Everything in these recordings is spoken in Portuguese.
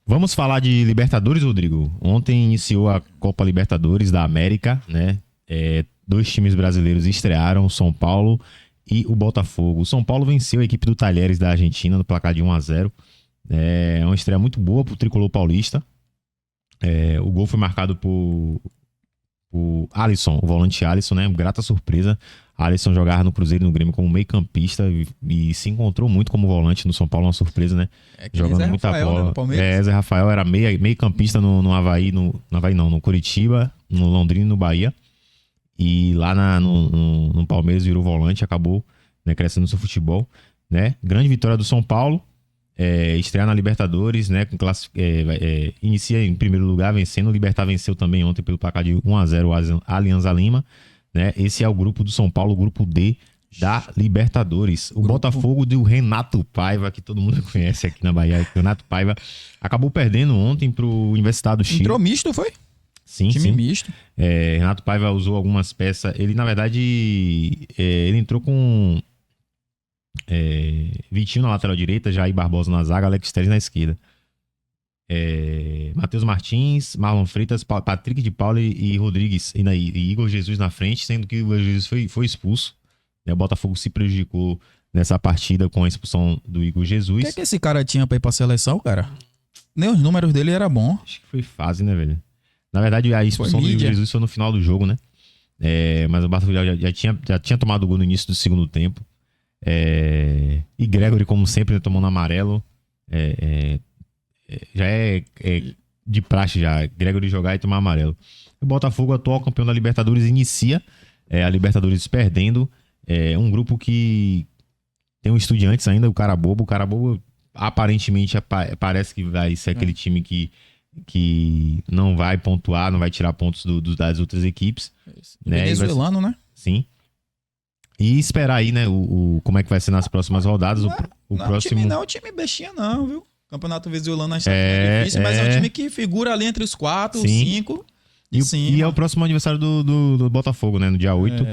Vamos falar de Libertadores, Rodrigo. Ontem iniciou a Copa Libertadores da América, né? Dois times brasileiros estrearam, o São Paulo e o Botafogo. O São Paulo venceu a equipe do Talheres da Argentina no placar de 1-0. É uma estreia muito boa para o tricolor paulista. O gol foi marcado por Alisson, o volante Alisson, né? Grata surpresa. Alisson jogava no Cruzeiro e no Grêmio como meio-campista e se encontrou muito como volante no São Paulo, uma surpresa, né? Jogando Zé muita Rafael, bola. né, no Palmeiras. Zé Rafael era meio-campista no Havaí, no Havaí não, no Curitiba, no Londrina e no Bahia. E lá no Palmeiras virou volante, acabou, né, crescendo no seu futebol, né? Grande vitória do São Paulo. Estrear na Libertadores, né? Inicia em primeiro lugar vencendo. O Libertad venceu também ontem pelo placar de 1-0 o Alianza Lima, né? Esse é o grupo do São Paulo, o grupo D da Libertadores. O Botafogo do Renato Paiva, que todo mundo conhece aqui na Bahia. Renato Paiva acabou perdendo ontem pro Universidade do Chile. Entrou misto, foi? Sim, Time sim. misto. Renato Paiva usou algumas peças. Ele, na verdade, ele entrou com Vitinho na lateral direita, Jair Barbosa na zaga, Alex Telles na esquerda. Matheus Martins, Marlon Freitas, Patrick de Paula e Rodrigues e Igor Jesus na frente, sendo que o Igor Jesus foi expulso. O Botafogo se prejudicou nessa partida com a expulsão do Igor Jesus. O que esse cara tinha pra ir pra seleção, cara? Nem os números dele era bom. Acho que foi fase, né, velho? Na verdade, a expulsão do Igor Jesus foi no final do jogo, né? Mas o Botafogo já tinha tomado o gol no início do segundo tempo. E Gregory, como sempre, né, tomando amarelo. Já é de praxe já, Gregory jogar e tomar amarelo. O Botafogo, atual campeão da Libertadores, inicia a Libertadores perdendo. Um grupo que tem um Estudiantes ainda, o Carabobo. O Carabobo aparentemente parece que vai ser aquele time que não vai pontuar, não vai tirar pontos das outras equipes. Né? Venezuelano, né? Sim. E esperar aí, né, como é que vai ser nas próximas rodadas. O próximo... Time não é um time bestinha não, viu? Campeonato venezuelano acho que é difícil, mas é um time que figura ali entre os 4, os 5. E é o próximo aniversário do Botafogo, né? No dia 8.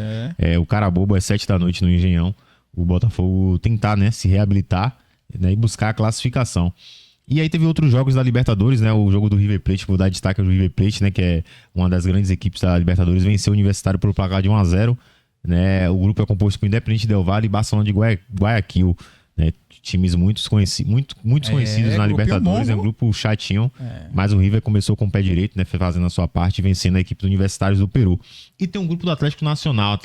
O Carabobo é 7 da noite no Engenhão. O Botafogo tentar, né, se reabilitar, né, e buscar a classificação. E aí teve outros jogos da Libertadores, né? O jogo do River Plate, vou dar destaque ao River Plate, né? Que é uma das grandes equipes da Libertadores. Venceu o Universitário pelo placar de 1-0. Né? O grupo é composto por Independente Del Valle e Barcelona de Guayaquil, né? Times muito conhecidos na Libertadores. É um grupo chatinho, mas o River começou com o pé direito, né? Fazendo a sua parte e vencendo a equipe do Universitários do Peru. E tem um grupo do Atlético Nacional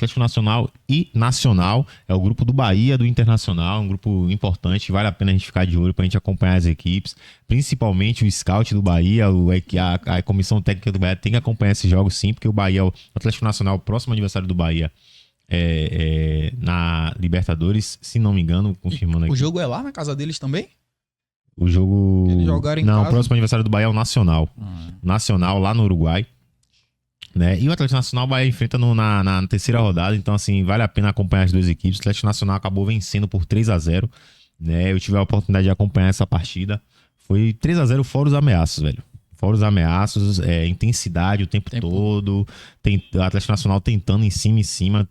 e Nacional, é o grupo do Bahia, do Internacional, um grupo importante, vale a pena a gente ficar de olho pra gente acompanhar as equipes, principalmente o scout do Bahia, a comissão técnica do Bahia tem que acompanhar esses jogos sim, porque o Bahia, o Atlético Nacional, o próximo aniversário do Bahia na Libertadores, se não me engano, confirmando aqui. O jogo é lá na casa deles também? O jogo... Eles jogaram em não, casa? o próximo aniversário do Bahia é o Nacional. Nacional, lá no Uruguai. Né? E o Atlético Nacional o Bahia enfrenta na terceira rodada, então assim, vale a pena acompanhar as duas equipes. O Atlético Nacional acabou vencendo por 3-0. Né? Eu tive a oportunidade de acompanhar essa partida. Foi 3-0 fora os ameaços, velho. Fora os ameaços, intensidade o tempo todo. O Atlético Nacional tentando em cima.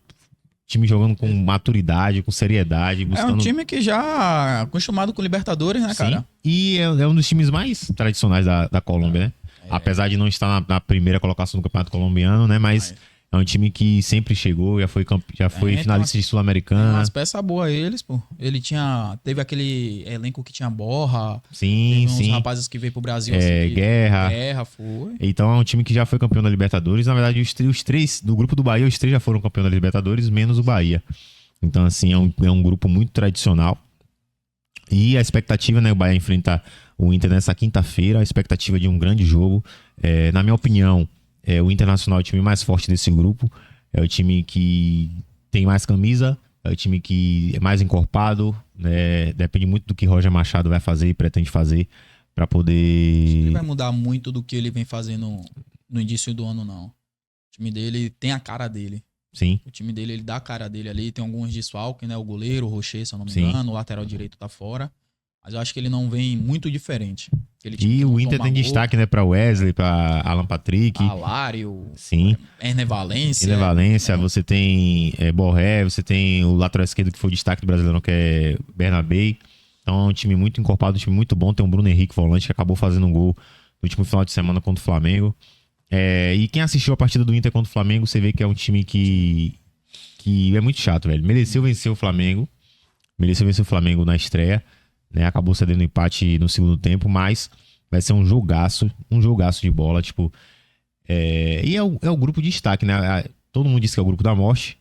Time jogando com maturidade, com seriedade. Buscando... É um time que já acostumado com Libertadores, né, cara? Sim. E é um dos times mais tradicionais da Colômbia, né? Apesar de não estar na primeira colocação do Campeonato Colombiano, né? Mas é um time que sempre chegou, já foi finalista de Sul-Americana. Umas peças boas eles, pô. Teve aquele elenco que tinha Borra. Sim, uns rapazes que veio pro Brasil. Guerra, foi. Então é um time que já foi campeão da Libertadores. Na verdade, os três do grupo do Bahia, os três já foram campeão da Libertadores, menos o Bahia. Então, assim, é um grupo muito tradicional. E a expectativa, né? O Bahia enfrenta o Inter nessa quinta-feira. A expectativa de um grande jogo. Na minha opinião, o Internacional é o time mais forte desse grupo. É o time que tem mais camisa. É o time que é mais encorpado. Né? Depende muito do que Roger Machado vai fazer e pretende fazer para poder... Ele vai mudar muito do que ele vem fazendo no início do ano, não. O time dele tem a cara dele. Sim. O time dele, ele dá a cara dele ali. Tem alguns desfalques, né? O goleiro, o Rocher, se eu não me engano. O lateral direito tá fora. Mas eu acho que ele não vem muito diferente. E o Inter tem destaque, né, pra Wesley, pra Alan Patrick. Alário. Sim. Erner Valencia. Erner Valencia, você tem Borré, você tem o lateral esquerdo que foi o destaque do Brasileirão, que é Bernabé. Então é um time muito encorpado, um time muito bom. Tem o Bruno Henrique, volante, que acabou fazendo um gol no último final de semana contra o Flamengo. E quem assistiu a partida do Inter contra o Flamengo, você vê que é um time que é muito chato, velho. Mereceu vencer o Flamengo na estreia, né? Acabou cedendo empate no segundo tempo, mas vai ser um jogaço de bola, tipo... E é o grupo de destaque, né? Todo mundo diz que é o grupo da morte,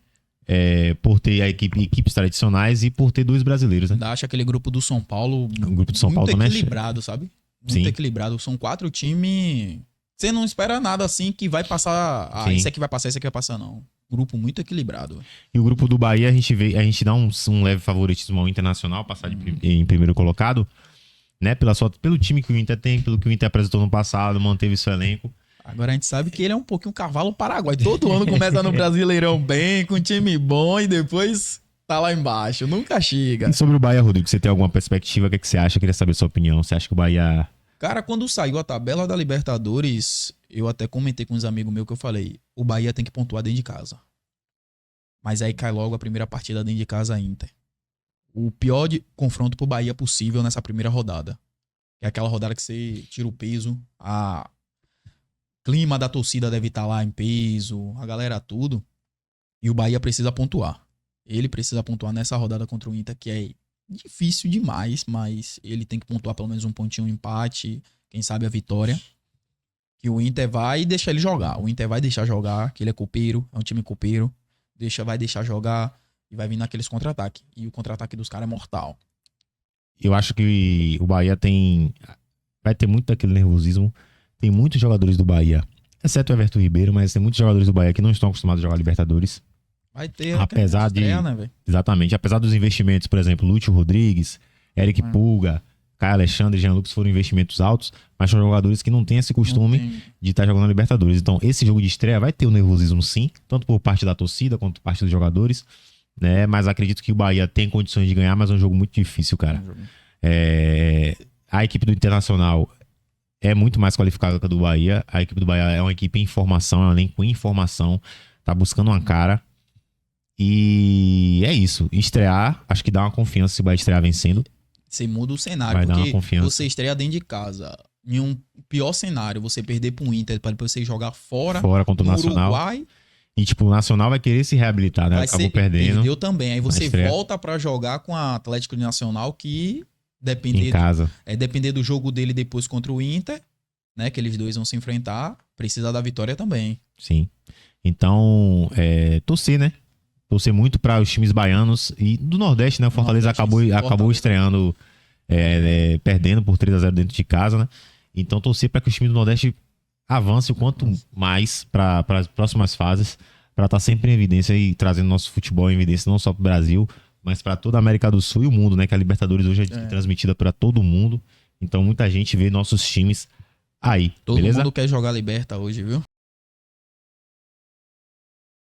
por ter equipes tradicionais e por ter 2 brasileiros, né? Ainda acho aquele grupo do São Paulo O grupo do São Paulo muito também equilibrado, sabe? Muito equilibrado. São 4 times... Você não espera nada assim que vai passar... esse aqui vai passar, esse aqui vai passar, não. Grupo muito equilibrado. E o grupo do Bahia, a gente dá um leve favoritismo ao Internacional, passar em primeiro colocado, né? Pelo time que o Inter tem, pelo que o Inter apresentou no passado, manteve seu elenco. Agora a gente sabe que ele é um pouquinho cavalo paraguai. Todo ano começa no Brasileirão bem, com time bom e depois tá lá embaixo. Nunca chega. E sobre o Bahia, Rodrigo, você tem alguma perspectiva? O que você acha? Eu queria saber a sua opinião. Você acha que o Bahia... Cara, quando saiu a tabela da Libertadores, eu até comentei com uns amigos meus que eu falei, o Bahia tem que pontuar dentro de casa. Mas aí cai logo a primeira partida dentro de casa, Inter. O pior confronto pro Bahia possível nessa primeira rodada. É aquela rodada que você tira o peso, a clima da torcida deve estar lá em peso, a galera tudo. E o Bahia precisa pontuar. Ele precisa pontuar nessa rodada contra o Inter, que é difícil demais, mas ele tem que pontuar pelo menos um pontinho, um empate, quem sabe a vitória. Que o Inter vai deixar ele jogar. O Inter vai deixar jogar, que ele é copeiro, é um time copeiro. Vai deixar jogar e vai vir naqueles contra-ataques. E o contra-ataque dos caras é mortal. Eu acho que o Bahia vai ter muito daquele nervosismo. Tem muitos jogadores do Bahia, exceto o Everton Ribeiro, mas tem muitos jogadores do Bahia que não estão acostumados a jogar Libertadores. Vai ter, apesar de estreia, né, exatamente, apesar dos investimentos, por exemplo, Lúcio Rodrigues, Eric Pulga, Caio Alexandre e Jean Lucas foram investimentos altos, mas são jogadores que não têm esse costume de estar jogando na Libertadores. Então, esse jogo de estreia vai ter o nervosismo, sim, tanto por parte da torcida quanto por parte dos jogadores, né? Mas acredito que o Bahia tem condições de ganhar, mas é um jogo muito difícil, cara. A equipe do Internacional é muito mais qualificada que a do Bahia. A equipe do Bahia é uma equipe em formação, é um elenco em formação, tá buscando uma cara. E é isso. Estrear, acho que dá uma confiança se o Bahia estrear vencendo. Você muda o cenário, vai porque dar uma confiança. Você estreia dentro de casa. Em um pior cenário, você perder para um Inter, para depois você jogar fora contra o Nacional. Uruguai. E tipo, o Nacional vai querer se reabilitar, né? Acabou perdendo. Perdeu também. Aí você volta para jogar com a Atlético Nacional, que em casa. Depender do jogo dele depois contra o Inter, né? Que eles dois vão se enfrentar. Precisa da vitória também. Sim. Então, torcer, né? Torcer muito para os times baianos e do Nordeste, né? O Fortaleza acabou estreando, perdendo por 3-0 dentro de casa, né? Então, torcer para que os times do Nordeste avancem o quanto mais para as próximas fases, para estar sempre em evidência e trazendo nosso futebol em evidência, não só para o Brasil, mas para toda a América do Sul e o mundo, né? Que a Libertadores hoje é transmitida para todo mundo. Então, muita gente vê nossos times aí, todo beleza? Todo mundo quer jogar Liberta hoje, viu?